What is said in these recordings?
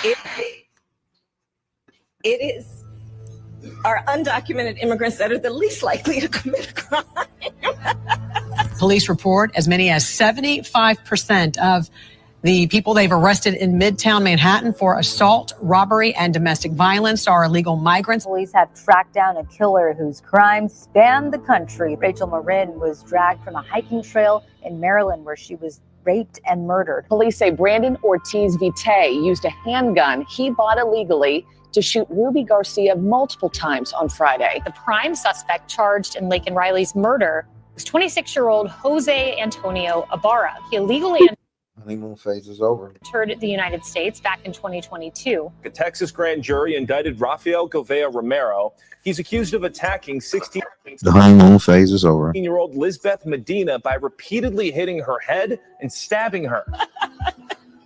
It is our undocumented immigrants that are the least likely to commit a crime. Police report as many as 75% of the people they've arrested in Midtown Manhattan for assault, robbery, and domestic violence are illegal migrants. Police have tracked down a killer whose crimes span the country. Rachel Marin was dragged from a hiking trail in Maryland where she was raped and murdered. Police say Brandon Ortiz Vite used a handgun he bought illegally to shoot Ruby Garcia multiple times on Friday. The prime suspect charged in Laken Riley's murder was 26-year-old Jose Antonio Ibarra. He illegally honeymoon phase is over. entered the United States back in 2022. A Texas grand jury indicted Rafael Govea Romero. He's accused of attacking The honeymoon phase is over. 16-year-old Lisbeth Medina by repeatedly hitting her head and stabbing her.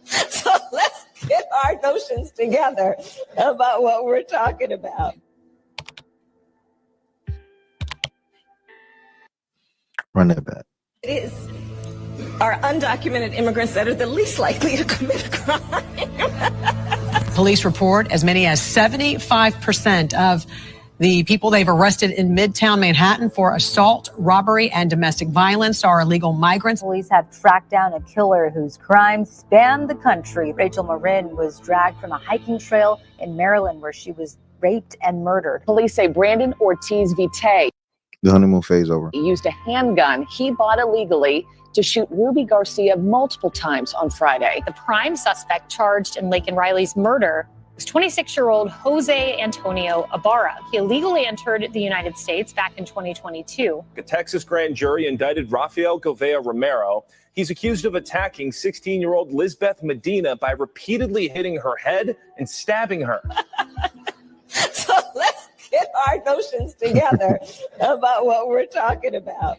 So let's get our notions together about what we're talking about. Run that back. It is our undocumented immigrants that are the least likely to commit a crime. Police report as many as 75% of the people they've arrested in Midtown Manhattan for assault, robbery, and domestic violence are illegal migrants. Police have tracked down a killer whose crimes span the country. Rachel Marin was dragged from a hiking trail in Maryland where she was raped and murdered. Police say Brandon Ortiz Vite The honeymoon phase over. used a handgun he bought illegally to shoot Ruby Garcia multiple times on Friday. The prime suspect charged in Laken Riley's murder was 26-year-old Jose Antonio Ibarra. He illegally entered the United States back in 2022. A Texas grand jury indicted Rafael Govea Romero. He's accused of attacking 16-year-old Lisbeth Medina by repeatedly hitting her head and stabbing her. So let's get our notions together about what we're talking about.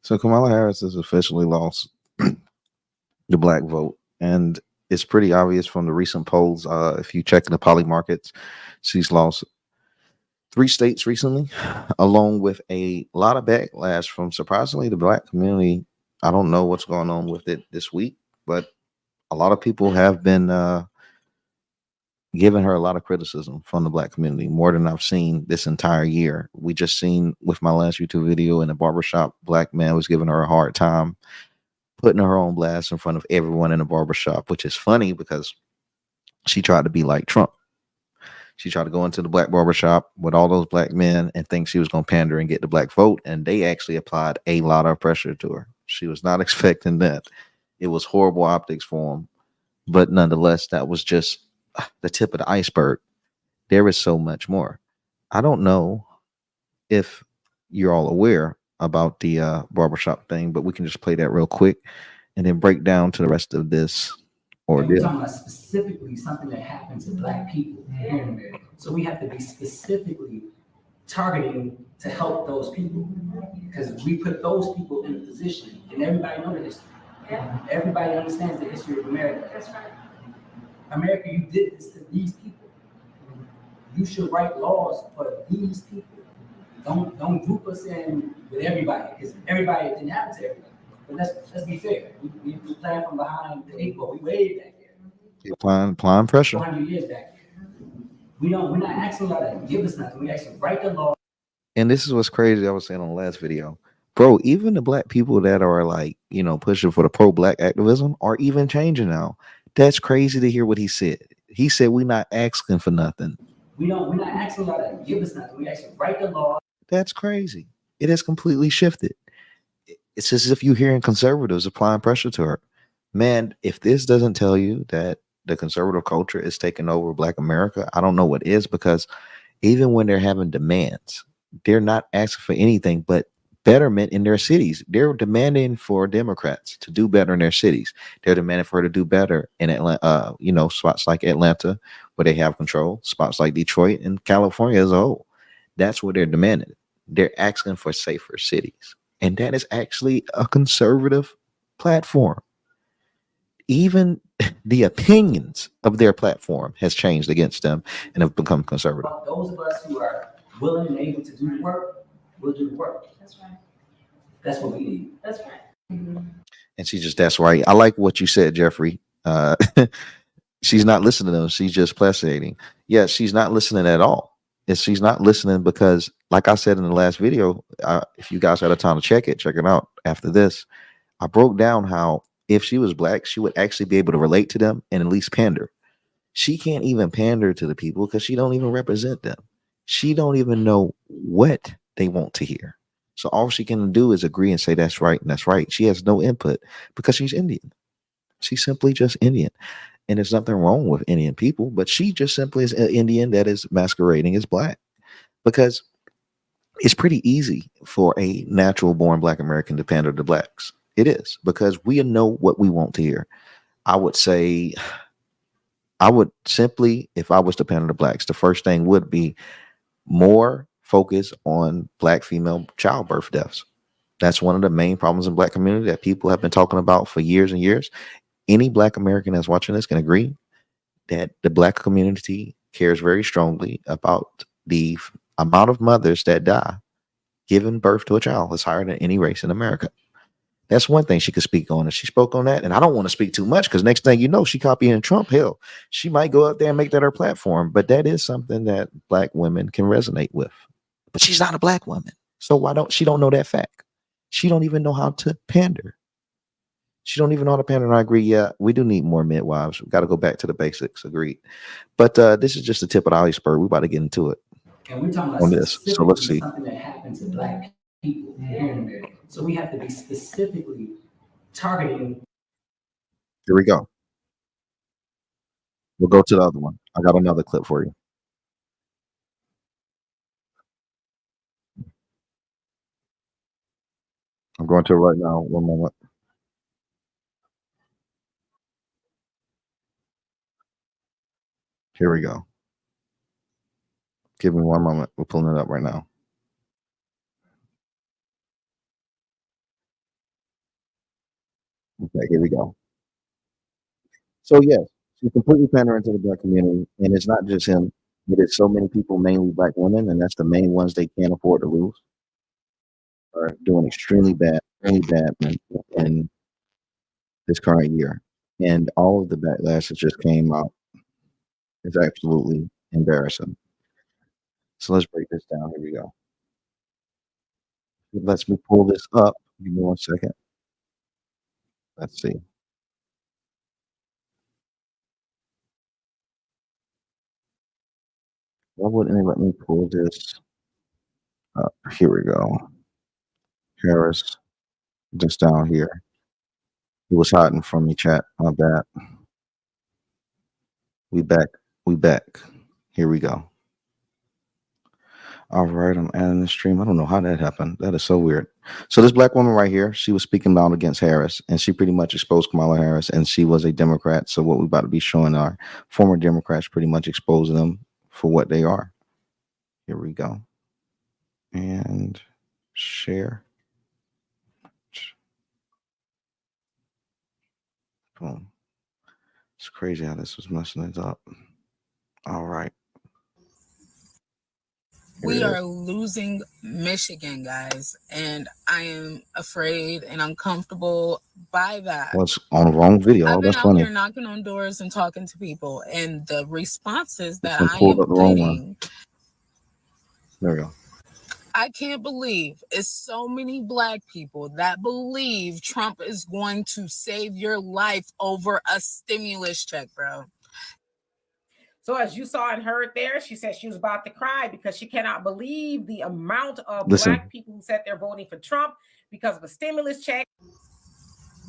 So Kamala Harris has officially lost the black vote, and it's pretty obvious from the recent polls. If you check the poly markets, she's lost 3 states recently, along with a lot of backlash from surprisingly the black community. I don't know what's going on with it this week, but a lot of people have been giving her a lot of criticism from the black community, more than I've seen this entire year. We just seen with my last YouTube video in a barbershop, black man was giving her a hard time, putting her on blast in front of everyone in the barbershop, which is funny because she tried to be like Trump. She tried to go into the black barbershop with all those black men and think she was going to pander and get the black vote. And they actually applied a lot of pressure to her. She was not expecting that. It was horrible optics for them. But nonetheless, that was just the tip of the iceberg. There is so much more. I don't know if you're all aware about the barbershop thing, but we can just play that real quick and then break down to the rest of this ordeal. We're talking about specifically something that happens to black people here in America. So we have to be specifically targeting to help those people, because we put those people in a position, and everybody knows the history. Yeah. Everybody understands the history of America. That's right. America, you did this to these people. You should write laws for these people. Don't group us in with everybody, because everybody didn't happen to everybody. But let's be fair. We plan from behind the 8 ball. We way back there. You're applying pressure. 100 years back there. We're not asking y'all to give us nothing. We actually write the law. And this is what's crazy. I was saying on the last video, bro, even the black people that are like, pushing for the pro-black activism are even changing now. That's crazy to hear what he said. He said, we're not asking for nothing. We're not asking y'all to give us nothing. We actually write the law. That's crazy. It has completely shifted. It's as if you're hearing conservatives applying pressure to her. Man, if this doesn't tell you that the conservative culture is taking over Black America, I don't know what is, because even when they're having demands, they're not asking for anything but betterment in their cities. They're demanding for Democrats to do better in their cities. They're demanding for her to do better in Atlanta, spots like Atlanta where they have control, spots like Detroit and California as a whole. That's what they're demanding. They're asking for safer cities. And that is actually a conservative platform. Even the opinions of their platform has changed against them and have become conservative. Those of us who are willing and able to do the work, will do the work. That's right. That's what we need. That's right. And that's right. I like what you said, Jeffrey. She's not listening to them. She's just placating. Yeah, she's not listening at all. She's not listening because, like I said in the last video, if you guys had a time to check it out after this. I broke down how if she was black, she would actually be able to relate to them and at least pander. She can't even pander to the people because she don't even represent them. She don't even know what they want to hear. So all she can do is agree and say that's right and that's right. She has no input because she's Indian. She's simply just Indian. And there's nothing wrong with Indian people, but she just simply is an Indian that is masquerading as black. Because it's pretty easy for a natural born black American to pander to blacks. It is, because we know what we want to hear. I would say, I would simply, if I was to pander to blacks, the first thing would be more focus on black female childbirth deaths. That's one of the main problems in black community that people have been talking about for years and years. Any black American that's watching this can agree that the black community cares very strongly about the amount of mothers that die giving birth to a child. Is higher than any race in America. That's one thing she could speak on, and she spoke on that. And I don't want to speak too much because next thing you know, she copying Trump. Hell, she might go out there and make that her platform. But that is something that black women can resonate with. But she's not a black woman, so why don't she don't know that fact? She don't even know how to pander. She don't even know how to pander. And I agree. Yeah, we do need more midwives. We got to go back to the basics. Agreed. But this is just the tip of the iceberg. We're about to get into it. And we're talking about on this. So let's see. Something that happened to black people here in America. So we have to be specifically targeting. Here we go. We'll go to the other one. I got another clip for you. I'm going to it right now. One moment. Here we go. Give me one moment. We're pulling it up right now. Okay, here we go. So yes, she's completely pandering to the black community, and it's not just him. It is so many people, mainly black women, and that's the main ones they can't afford to lose. Are doing extremely bad in this current year, and all of the backlash that just came out is absolutely embarrassing. So let's break this down. Here we go. It lets me pull this up. Give me 1 second. Let's see. Why wouldn't they let me pull this up? Here we go. Harris, just down here. It was hiding from me, chat. My bad. We back. We back. Here we go. All right, I'm adding the stream. I don't know how that happened. That is so weird. So this black woman right here, she was speaking out against Harris, and she pretty much exposed Kamala Harris, and she was a Democrat. So what we're about to be showing are former Democrats pretty much exposing them for what they are. Here we go. And share. Boom. It's crazy how this was messing it up. All right. We are losing Michigan, guys, and I am afraid and uncomfortable by that. Well, it's on the wrong video. I've been That's out funny. here knocking on doors and talking to people, and the responses that It's I pulled am up the wrong getting, one. There we go. I can't believe it's so many black people that believe Trump is going to save your life over a stimulus check, bro. So as you saw and heard there, she said she was about to cry because she cannot believe the amount of black people who said they're voting for Trump because of a stimulus check.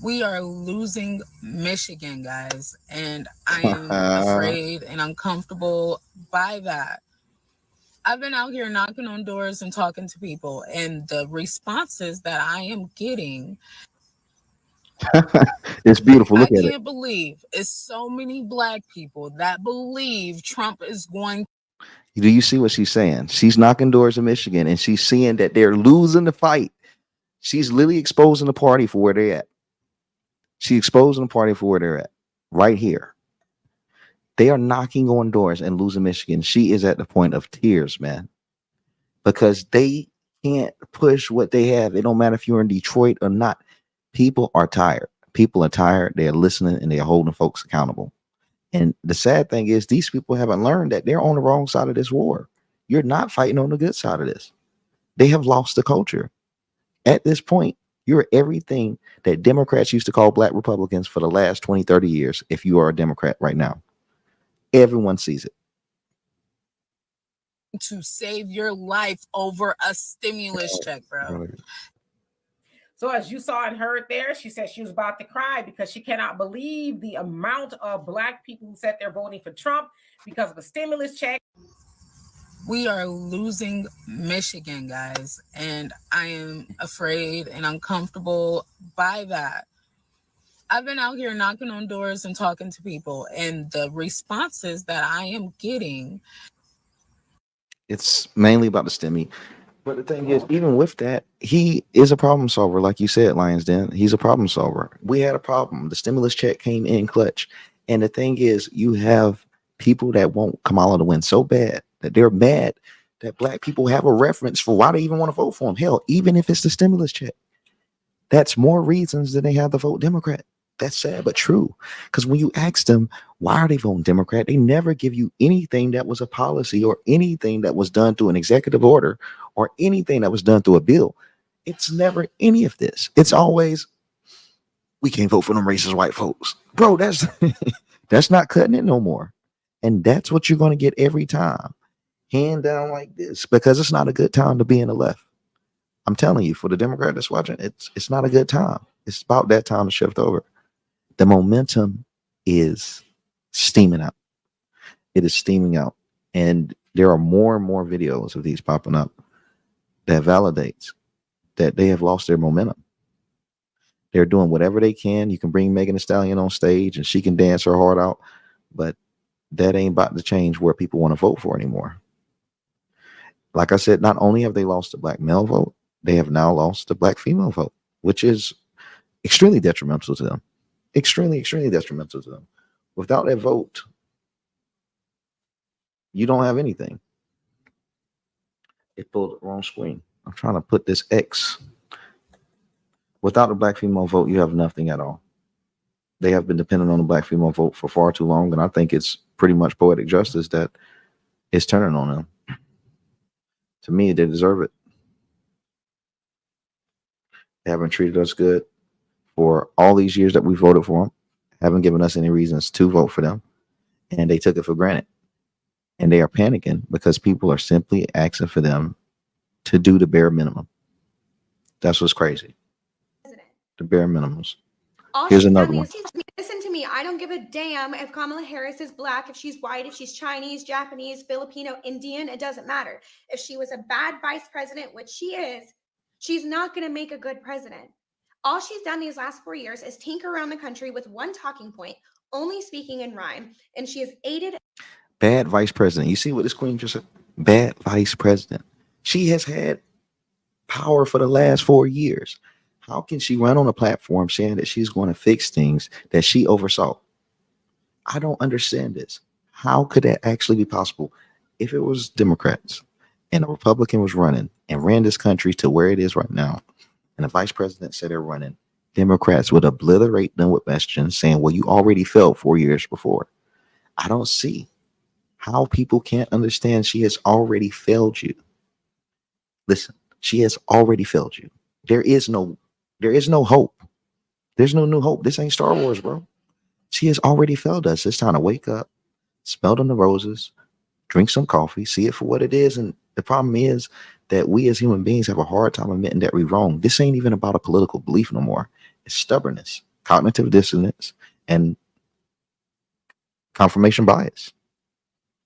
We are losing Michigan, guys, and I am afraid and uncomfortable by that. I've been out here knocking on doors and talking to people, and the responses that I am getting, it's beautiful. Look at it. I can't believe it's so many black people that believe Trump is going. Do you see what she's saying? She's knocking doors in Michigan, and she's seeing that they're losing the fight. She's literally exposing the party for where they're at. She's exposing the party for where they're at. Right here. They are knocking on doors and losing Michigan. She is at the point of tears, man. Because they can't push what they have. It don't matter if you're in Detroit or not. People are tired. People are tired. They're listening and they're holding folks accountable. And the sad thing is, these people haven't learned that they're on the wrong side of this war. You're not fighting on the good side of this. They have lost the culture. At this point, you're everything that Democrats used to call black Republicans for the last 20, 30 years. If you are a Democrat right now, everyone sees it. To save your life over a stimulus check, bro. So as you saw and heard there, she said she was about to cry because she cannot believe the amount of black people who said they're voting for Trump because of a stimulus check. We are losing Michigan, guys, and I am afraid and uncomfortable by that. I've been out here knocking on doors and talking to people, and the responses that I am getting. It's mainly about the stimmy. But the thing is, even with that, he is a problem solver. Like you said, Lions Den, he's a problem solver. We had a problem. The stimulus check came in clutch. And the thing is, you have people that want Kamala to win so bad that they're mad that black people have a reference for why they even want to vote for him. Hell, even if it's the stimulus check, that's more reasons than they have to vote Democrat. That's sad, but true. Because when you ask them, why are they voting Democrat? They never give you anything that was a policy or anything that was done through an executive order or anything that was done through a bill. It's never any of this. It's always, we can't vote for them racist white folks. Bro, that's that's not cutting it no more. And that's what you're going to get every time. Hand down like this, because it's not a good time to be in the left. I'm telling you, for the Democrat that's watching, it's not a good time. It's about that time to shift over. The momentum is steaming out. It is steaming out. And there are more and more videos of these popping up that validates that they have lost their momentum. They're doing whatever they can. You can bring Megan Thee Stallion on stage and she can dance her heart out, but that ain't about to change where people want to vote for anymore. Like I said, not only have they lost the black male vote, they have now lost the black female vote, which is extremely detrimental to them. Extremely, extremely detrimental to them. Without that vote, you don't have anything. It pulled the wrong screen. I'm trying to put this X. Without the black female vote, you have nothing at all. They have been dependent on the black female vote for far too long, and I think it's pretty much poetic justice that it's turning on them. To me, they deserve it. They haven't treated us good for all these years that we voted for them, haven't given us any reasons to vote for them, and they took it for granted. And they are panicking because people are simply asking for them to do the bare minimum. That's what's crazy. The bare minimums. Here's another one. Listen to me. I don't give a damn if Kamala Harris is black, if she's white, if she's Chinese, Japanese, Filipino, Indian. It doesn't matter. If she was a bad vice president, which she is, she's not going to make a good president. All she's done these last 4 years is tinker around the country with one talking point, only speaking in rhyme, and she has aided. Bad vice president. You see what this queen just said? Bad vice president. She has had power for the last 4 years. How can she run on a platform saying that she's going to fix things that she oversaw? I don't understand this. How could that actually be possible? If it was Democrats and a Republican was running and ran this country to where it is right now, and the vice president said they're running, Democrats would obliterate them with messages saying, well, you already failed 4 years before. I don't see how people can't understand she has already failed you. Listen, she has already failed you. There is no hope. There's no new hope. This ain't Star Wars, bro. She has already failed us. It's time to wake up, smell the roses, drink some coffee, see it for what it is. And the problem is that we as human beings have a hard time admitting that we're wrong. This ain't even about a political belief no more. It's stubbornness, cognitive dissonance, and confirmation bias.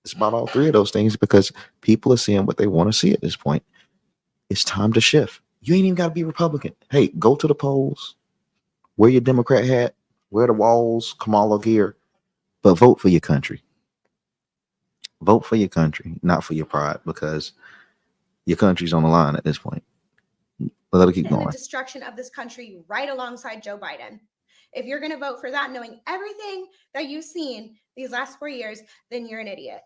It's about all three of those things because people are seeing what they want to see at this point. It's time to shift. You ain't even got to be Republican. Hey, go to the polls, wear your Democrat hat, wear the walls, Kamala gear, but vote for your country. Vote for your country, not for your pride, because your country's on the line at this point. But let it keep going. The destruction of this country right alongside Joe Biden. If you're going to vote for that, knowing everything that you've seen these last 4 years, then you're an idiot.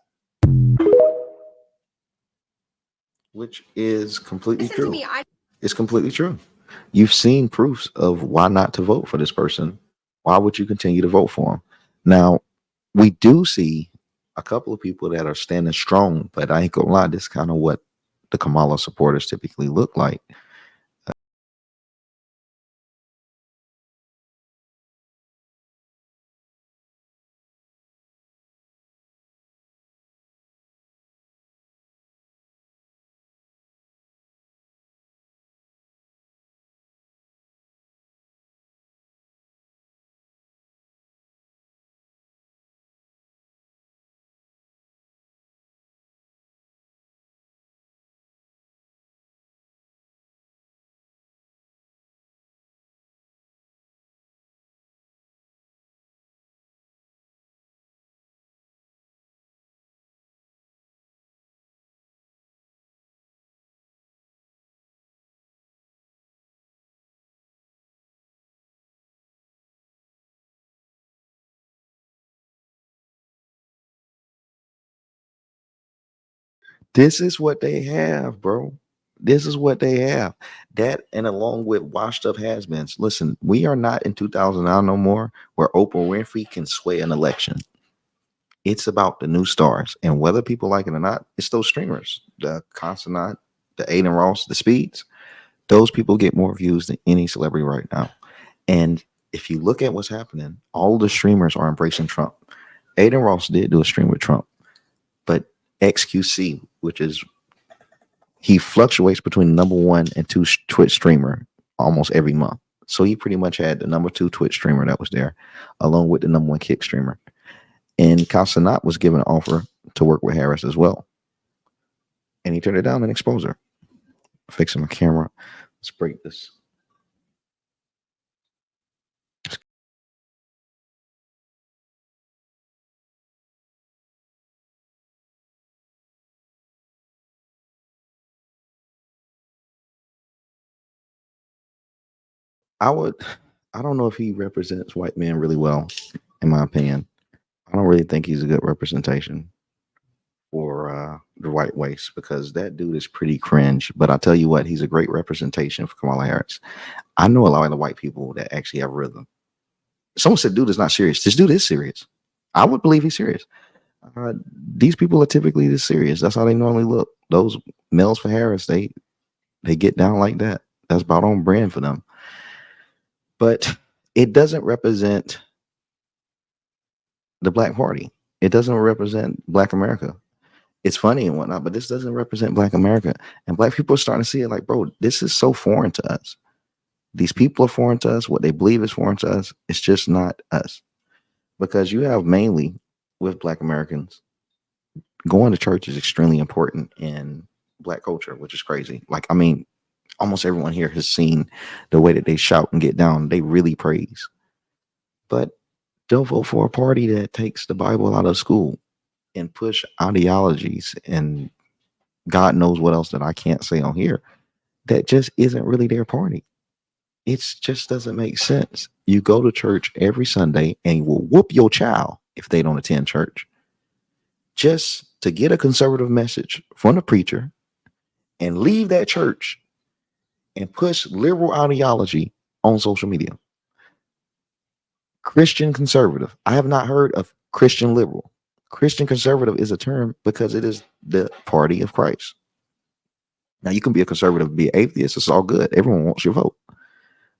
Which is completely Listen true. to me. It's completely true. You've seen proofs of why not to vote for this person. Why would you continue to vote for him? Now, we do see a couple of people that are standing strong, but I ain't gonna lie, this is kind of what the Kamala supporters typically look like. This is what they have, bro. This is what they have. That, and along with washed up has-beens. Listen, we are not in 2009 no more where Oprah Winfrey can sway an election. It's about the new stars, and whether people like it or not, it's those streamers, the Consonant, the Aiden Ross, the Speeds. Those people get more views than any celebrity right now. And if you look at what's happening, all the streamers are embracing Trump. Aiden Ross did do a stream with Trump, but XQC, which is he fluctuates between number 1 and 2 Twitch streamer almost every month. So he pretty much had the number 2 Twitch streamer that was there, along with the number 1 Kick streamer. And Casanat was given an offer to work with Harris as well. And he turned it down and exposed her. Fixing my camera. Let's break this. I don't know if he represents white men really well, in my opinion. I don't really think he's a good representation for the white race, because that dude is pretty cringe. But I tell you what, he's a great representation for Kamala Harris. I know a lot of the white people that actually have rhythm. Someone said, dude is not serious. This dude is serious. I would believe he's serious. These people are typically this serious. That's how they normally look. Those males for Harris, they get down like that. That's about on brand for them. But it doesn't represent the Black Party. It doesn't represent Black America. It's funny and whatnot, but this doesn't represent Black America. And Black people are starting to see it like, bro, this is so foreign to us. These people are foreign to us. What they believe is foreign to us. It's just not us. Because you have mainly with Black Americans, going to church is extremely important in Black culture, which is crazy. Like, I mean, almost everyone here has seen the way that they shout and get down. They really praise. But don't vote for a party that takes the Bible out of school and push ideologies and God knows what else that I can't say on here. That just isn't really their party. It just doesn't make sense. You go to church every Sunday and you will whoop your child if they don't attend church, just to get a conservative message from the preacher and leave that church and push liberal ideology on social media. Christian conservative. I have not heard of Christian liberal. Christian conservative is a term because it is the party of Christ. Now, you can be a conservative, be an atheist. It's all good. Everyone wants your vote.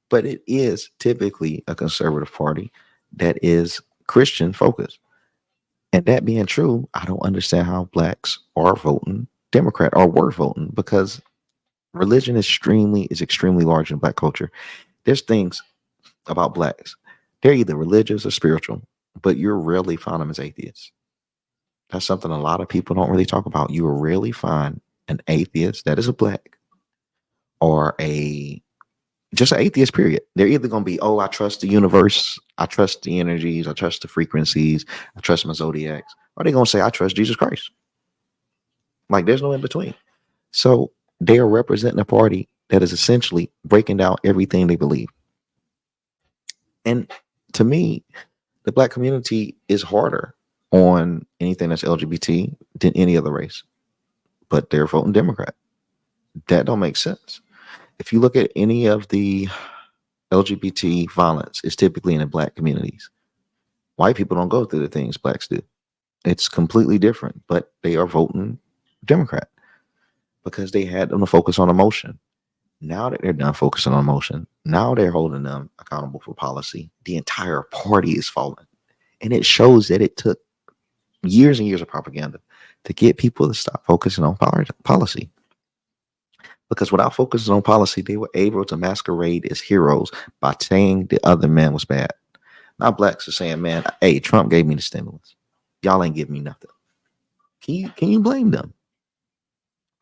But it is typically a conservative party that is Christian focused. And that being true, I don't understand how Blacks are voting Democrat or were voting, because religion is extremely large in Black culture. There's things about Blacks. They're either religious or spiritual, but you're rarely find them as atheists. That's something a lot of people don't really talk about. You will rarely find an atheist that is a Black or just an atheist, period. They're either going to be, oh, I trust the universe, I trust the energies, I trust the frequencies, I trust my zodiacs, or they're going to say, I trust Jesus Christ. Like, there's no in between. So they are representing a party that is essentially breaking down everything they believe. And to me, the Black community is harder on anything that's LGBT than any other race, but they're voting Democrat. That don't make sense. If you look at any of the LGBT violence, it's typically in the Black communities. White people don't go through the things blacks do. It's completely different, but they are voting Democrat because they had them to focus on emotion. Now that they're done focusing on emotion, now they're holding them accountable for policy. The entire party is falling. And it shows that it took years and years of propaganda to get people to stop focusing on policy. Because without focusing on policy, they were able to masquerade as heroes by saying the other man was bad. Now blacks are saying, man, hey, Trump gave me the stimulus. Y'all ain't giving me nothing. Can you blame them?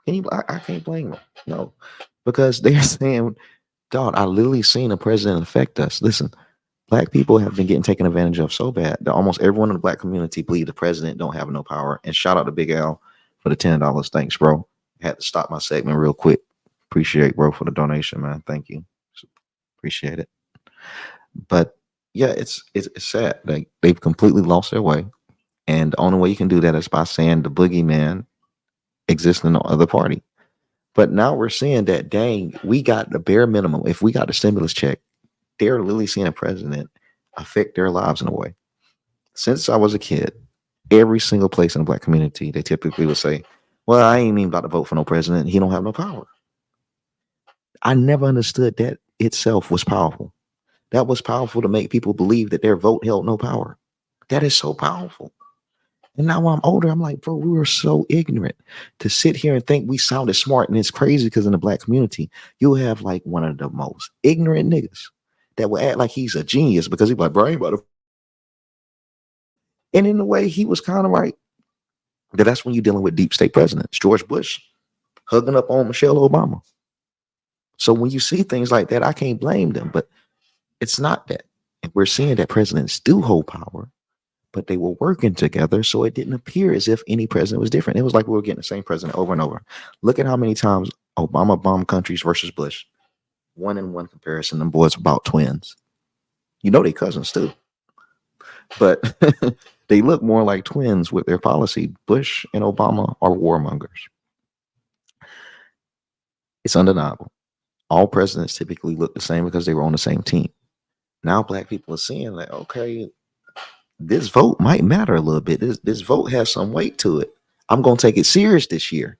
I can't blame them. No. Because they're saying, dog, I literally seen a president affect us. Listen, black people have been getting taken advantage of so bad that almost everyone in the black community believe the president don't have no power. And shout out to Big Al for the $10. Thanks, bro. I had to stop my segment real quick. Appreciate, bro, for the donation, man. Thank you. Appreciate it. But yeah, it's sad. Like they've completely lost their way. And the only way you can do that is by saying the boogeyman exists in the other party. But now we're seeing that, dang, we got the bare minimum. If we got the stimulus check, they're literally seeing a president affect their lives in a way. Since I was a kid, every single place in the black community, they typically would say, well, I ain't even about to vote for no president. He don't have no power. I never understood that itself was powerful. That was powerful to make people believe that their vote held no power. That is so powerful. And now when I'm older, I'm like, bro, we were so ignorant to sit here and think we sounded smart. And it's crazy because in the black community, you'll have like one of the most ignorant niggas that will act like he's a genius because he's like, bro, I ain't about to. And in a way, he was kind of right. That's when you're dealing with deep state presidents. George Bush hugging up on Michelle Obama. So when you see things like that, I can't blame them, but it's not that. And we're seeing that presidents do hold power, but they were working together, so it didn't appear as if any president was different. It was like we were getting the same president over and over. Look at how many times Obama bombed countries versus Bush. 1-in-1 comparison, them boys about twins. You know they cousins too. But they look more like twins with their policy. Bush and Obama are warmongers. It's undeniable. All presidents typically look the same because they were on the same team. Now black people are seeing like, okay, this vote might matter a little bit. This vote has some weight to it. I'm going to take it serious this year.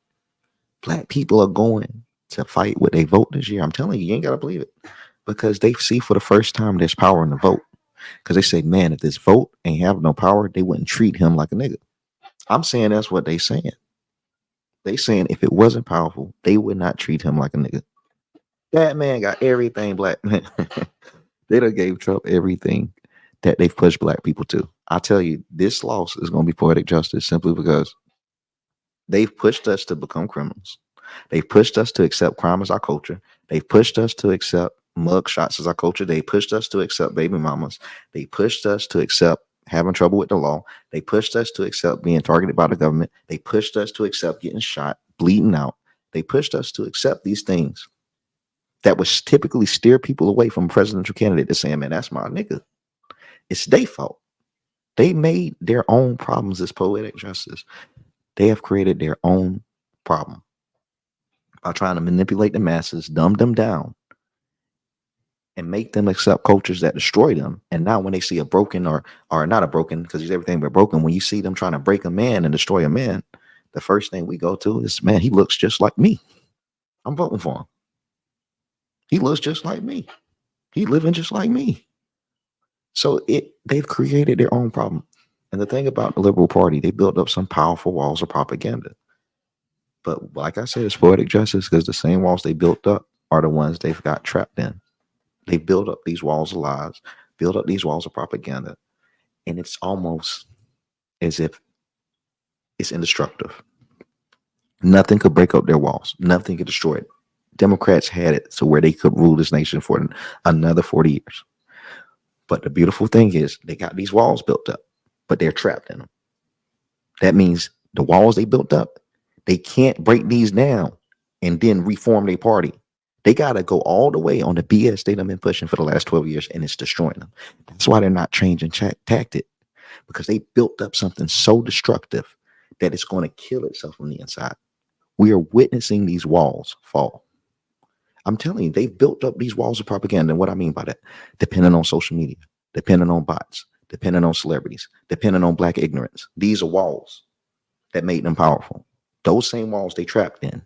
Black people are going to fight with their vote this year. I'm telling you, you ain't got to believe it. Because they see for the first time there's power in the vote. Because they say, man, if this vote ain't have no power, they wouldn't treat him like a nigga. I'm saying that's what they saying. They saying if it wasn't powerful, they would not treat him like a nigga. That man got everything black man. They done gave Trump everything that they've pushed black people to. I tell you, this loss is going to be poetic justice simply because they've pushed us to become criminals. They've pushed us to accept crime as our culture. They've pushed us to accept mug shots as our culture. They pushed us to accept baby mamas. They pushed us to accept having trouble with the law. They pushed us to accept being targeted by the government. They pushed us to accept getting shot, bleeding out. They pushed us to accept these things that would typically steer people away from a presidential candidate to saying, man, that's my nigga. It's their fault. They made their own problems as poetic justice. They have created their own problem by trying to manipulate the masses, dumb them down, and make them accept cultures that destroy them. And now when they see a broken or not a broken, because he's everything but broken, when you see them trying to break a man and destroy a man, the first thing we go to is, man, he looks just like me. I'm voting for him. He looks just like me. He living just like me. So they've created their own problem. And the thing about the Liberal Party, they built up some powerful walls of propaganda. But like I said, it's poetic justice because the same walls they built up are the ones they've got trapped in. They built up these walls of lies, built up these walls of propaganda. And it's almost as if it's indestructible. Nothing could break up their walls. Nothing could destroy it. Democrats had it to where they could rule this nation for another 40 years. But the beautiful thing is they got these walls built up, but they're trapped in them. That means the walls they built up, they can't break these down and then reform their party. They got to go all the way on the BS they've been pushing for the last 12 years, and it's destroying them. That's why they're not changing tactic, because they built up something so destructive that it's going to kill itself from the inside. We are witnessing these walls fall. I'm telling you, they've built up these walls of propaganda. And what I mean by that, depending on social media, depending on bots, depending on celebrities, depending on black ignorance. These are walls that made them powerful. Those same walls they trapped in.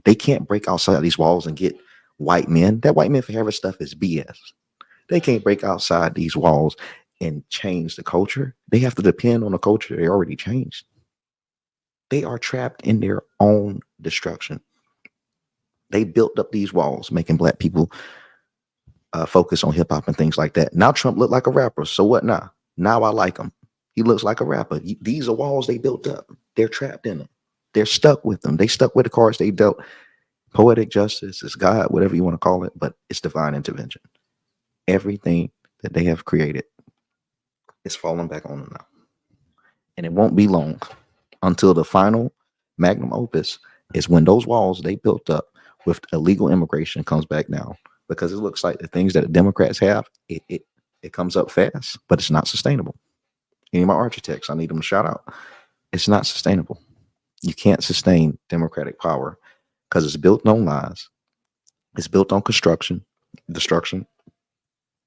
They can't break outside these walls and get white men. That white men forever stuff is BS. They can't break outside these walls and change the culture. They have to depend on the culture they already changed. They are trapped in their own destruction. They built up these walls, making black people focus on hip hop and things like that. Now Trump looked like a rapper. So what now? Now I like him. He looks like a rapper. These are walls they built up. They're trapped in them. They're stuck with them. They stuck with the cards they dealt. Poetic justice is God, whatever you want to call it, but it's divine intervention. Everything that they have created is falling back on them now. And it won't be long until the final magnum opus is when those walls they built up with illegal immigration comes back down. Because it looks like the things that the Democrats have, it comes up fast, but it's not sustainable. Any of my architects, I need them to shout out. It's not sustainable. You can't sustain democratic power because it's built on lies. It's built on destruction,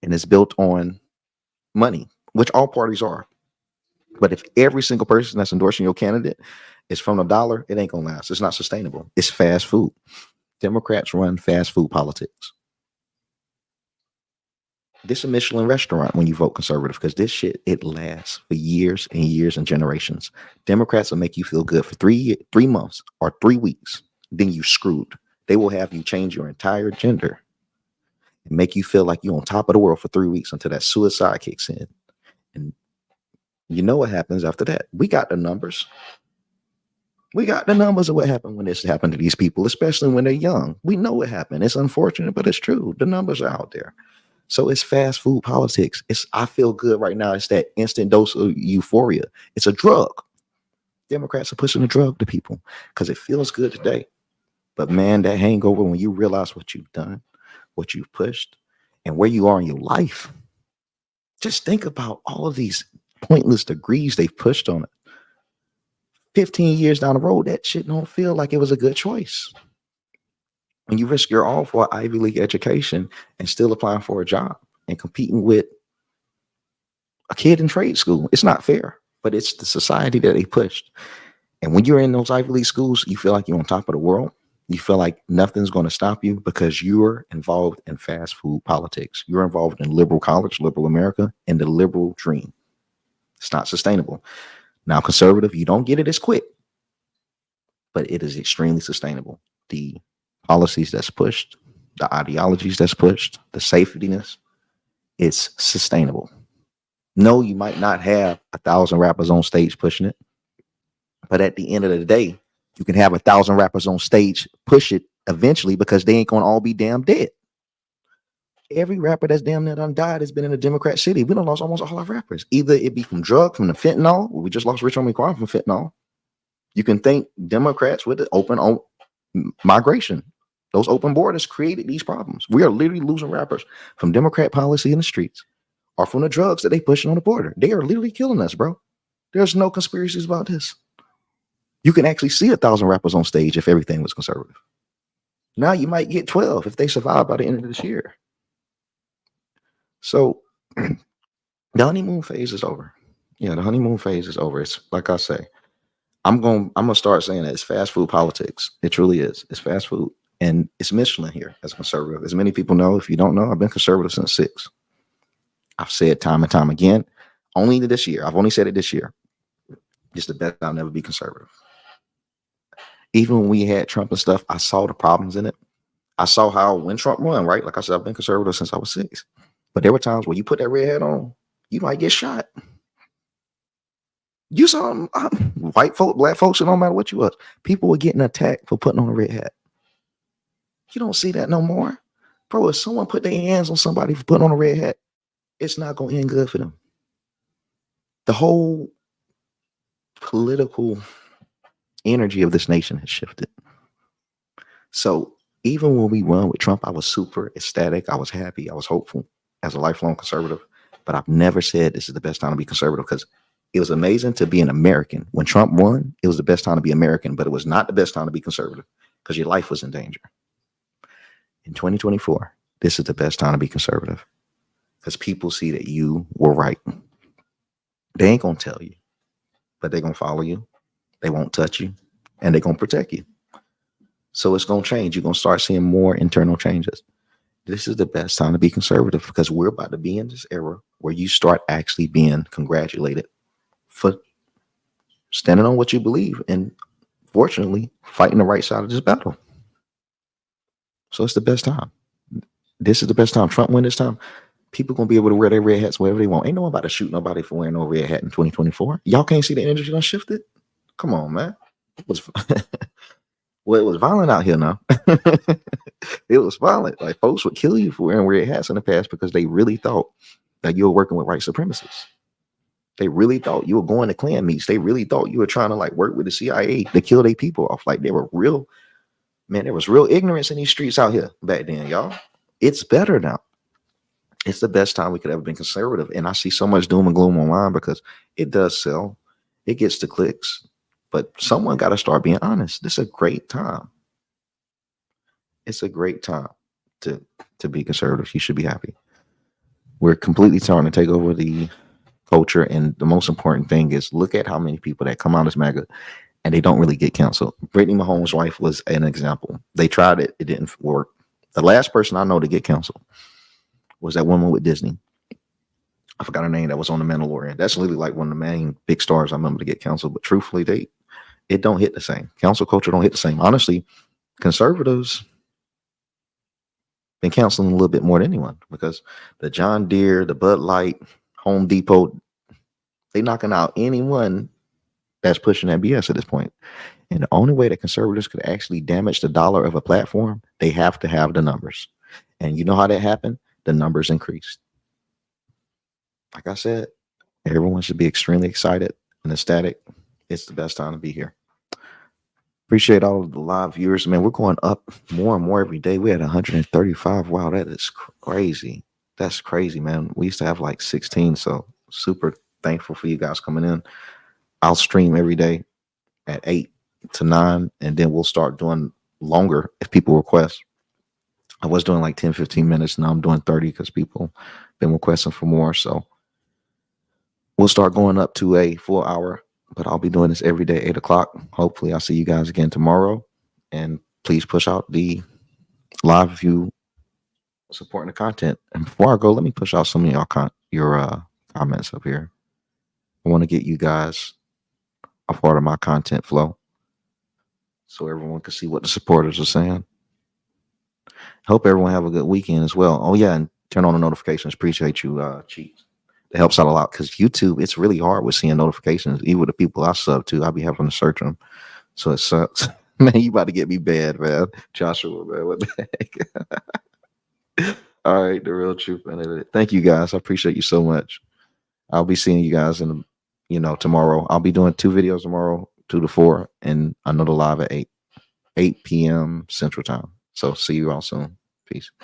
and it's built on money, which all parties are. But if every single person that's endorsing your candidate is from a dollar, it ain't gonna last. It's not sustainable. It's fast food. Democrats run fast food politics. This is a Michelin restaurant when you vote conservative, because this shit, it lasts for years and years and generations. Democrats will make you feel good for 3 months or 3 weeks. Then you screwed. They will have you change your entire gender and make you feel like you're on top of the world for 3 weeks until that suicide kicks in. And you know what happens after that? We got the numbers. We got the numbers of what happened when this happened to these people, especially when they're young. We know what happened. It's unfortunate, but it's true. The numbers are out there. So it's fast food politics. I feel good right now. It's that instant dose of euphoria. It's a drug. Democrats are pushing a drug to people because it feels good today. But man, that hangover when you realize what you've done, what you've pushed, and where you are in your life. Just think about all of these pointless degrees they've pushed on it. 15 years down the road, that shit don't feel like it was a good choice. When you risk your all for an Ivy League education and still applying for a job and competing with a kid in trade school, it's not fair, but it's the society that they pushed. And when you're in those Ivy League schools, you feel like you're on top of the world. You feel like nothing's going to stop you because you're involved in fast food politics. You're involved in liberal college, liberal America, and the liberal dream. It's not sustainable. Now, conservative, you don't get it as quick, but it is extremely sustainable. The policies that's pushed, the ideologies that's pushed, the safetiness, it's sustainable. No, you might not have 1,000 rappers on stage pushing it, but at the end of the day, you can have 1,000 rappers on stage push it eventually because they ain't gonna all be damn dead. Every rapper that's damn near done died has been in a Democrat city. We done lost almost all our rappers. Either it be from drug, from the fentanyl. We just lost Rich Homie Quan from fentanyl. You can thank Democrats with the open migration. Those open borders created these problems. We are literally losing rappers from Democrat policy in the streets or from the drugs that they pushing on the border. They are literally killing us, bro. There's no conspiracies about this. You can actually see 1,000 rappers on stage if everything was conservative. Now you might get 12 if they survive by the end of this year. So the honeymoon phase is over. Yeah, the honeymoon phase is over. It's like I say, I'm gonna start saying that it's fast food politics. It truly is. It's fast food. And it's Michelin here as a conservative. As many people know, if you don't know, I've been conservative since 6. I've said time and time again, only this year. I've only said it this year. It's the best I'll never be conservative. Even when we had Trump and stuff, I saw the problems in it. I saw how when Trump won, right? Like I said, I've been conservative since I was 6. But there were times where you put that red hat on, you might get shot. You saw white folk, black folks, and no matter what you was, people were getting attacked for putting on a red hat. You don't see that no more. Bro, if someone put their hands on somebody for putting on a red hat, it's not going to end good for them. The whole political energy of this nation has shifted. So even when we run with Trump, I was super ecstatic. I was happy. I was hopeful as a lifelong conservative. But I've never said this is the best time to be conservative because it was amazing to be an American. When Trump won, it was the best time to be American, but it was not the best time to be conservative because your life was in danger. In 2024, this is the best time to be conservative because people see that you were right. They ain't gonna tell you, but they're gonna follow you. They won't touch you, and they're gonna protect you. So it's gonna change. You're gonna start seeing more internal changes. This is the best time to be conservative because we're about to be in this era where you start actually being congratulated for standing on what you believe and fortunately fighting the right side of this battle. So it's the best time. This is the best time. Trump win this time. People gonna be able to wear their red hats wherever they want. Ain't no one about to shoot nobody for wearing no red hat in 2024. Y'all can't see the energy done shifted. Come on, man. It was well, it was violent out here now. It was violent. Like folks would kill you for wearing red hats in the past because they really thought that you were working with white supremacists. They really thought you were going to Klan meets. They really thought you were trying to like work with the CIA to kill their people off. Like they were real, man. There was real ignorance in these streets out here back then, y'all. It's better now. It's the best time we could ever been conservative. And I see so much doom and gloom online because it does sell. It gets the clicks. But someone got to start being honest. This is a great time. It's a great time to be conservative. You should be happy. We're completely starting to take over the culture. And the most important thing is look at how many people that come out as MAGA and they don't really get canceled. Brittany Mahomes' wife was an example. They tried it. It didn't work. The last person I know to get canceled was that woman with Disney. I forgot her name that was on The Mandalorian. That's literally like one of the main big stars I remember to get canceled. But truthfully, it don't hit the same. Cancel culture don't hit the same. Honestly, conservatives been canceling a little bit more than anyone because the John Deere, the Bud Light, Home Depot, they knocking out anyone that's pushing that BS at this point. And the only way that conservatives could actually damage the dollar of a platform, they have to have the numbers. And you know how that happened? The numbers increased. Like I said, everyone should be extremely excited and ecstatic. It's the best time to be here. Appreciate all of the live viewers. Man, we're going up more and more every day. We had 135. Wow, that is crazy. That's crazy, man. We used to have like 16. So super thankful for you guys coming in. I'll stream every day at 8 to 9, and then we'll start doing longer if people request. I was doing like 10, 15 minutes. Now I'm doing 30 because people been requesting for more. So we'll start going up to a full hour, but I'll be doing this every day, 8 o'clock. Hopefully I'll see you guys again tomorrow. And please push out the live if you supporting the content. And before I go, let me push out some of your comments up here. I want to get you guys a part of my content flow so everyone can see what the supporters are saying. Hope everyone have a good weekend as well. Oh yeah, and turn on the notifications. Appreciate you, Cheats. It helps out a lot because YouTube, it's really hard with seeing notifications. Even the people I sub to, I'll be having to search them. So it sucks. Man, you about to get me bad, man. Joshua, man, what the heck? All right, the real truth, man. Thank you guys. I appreciate you so much. I'll be seeing you guys tomorrow. I'll be doing 2 videos tomorrow, 2 to 4, and another live at 8 p.m. Central Time. So see you all soon. Peace.